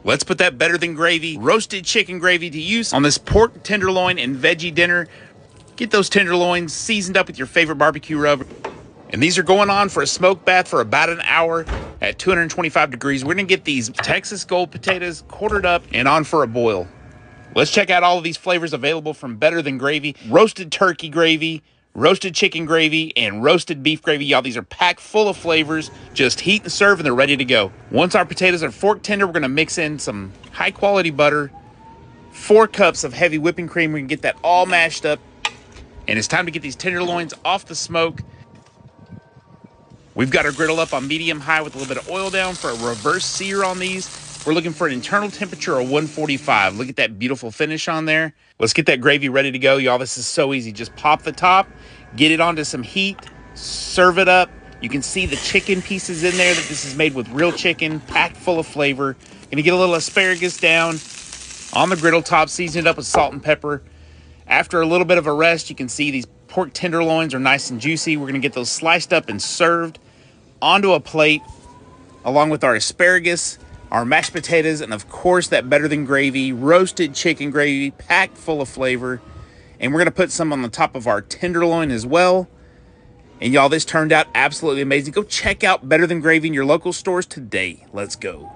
Let's put that better than gravy, roasted chicken gravy to use on this pork tenderloin and veggie dinner. Get those tenderloins seasoned up with your favorite barbecue rub. And these are going on for a smoke bath for about an hour at 225 degrees. We're gonna get these Texas Gold potatoes quartered up and on for a boil. Let's check out all of these flavors available from Better Than Gravy. Roasted turkey gravy, roasted chicken gravy, and roasted beef gravy. Y'all, these are packed full of flavors. Just heat and serve and they're ready to go. Once our potatoes are fork tender, we're gonna mix in some high quality butter, 4 cups of heavy whipping cream. We can get that all mashed up. And it's time to get these tenderloins off the smoke. We've got our griddle up on medium high with a little bit of oil down for a reverse sear on these. We're looking for an internal temperature of 145. Look at that beautiful finish on there. Let's get that gravy ready to go, y'all. This is so easy. Just pop the top, get it onto some heat, serve it up. You can see the chicken pieces in there, that this is made with real chicken, packed full of flavor. Gonna get a little asparagus down on the griddle top, season it up with salt and pepper. After a little bit of a rest, you can see these pork tenderloins are nice and juicy. We're gonna get those sliced up and served onto a plate, along with our asparagus, our mashed potatoes, and of course that Better Than Gravy, roasted chicken gravy, packed full of flavor. And we're gonna put some on the top of our tenderloin as well. And y'all, this turned out absolutely amazing. Go check out Better Than Gravy in your local stores today. Let's go.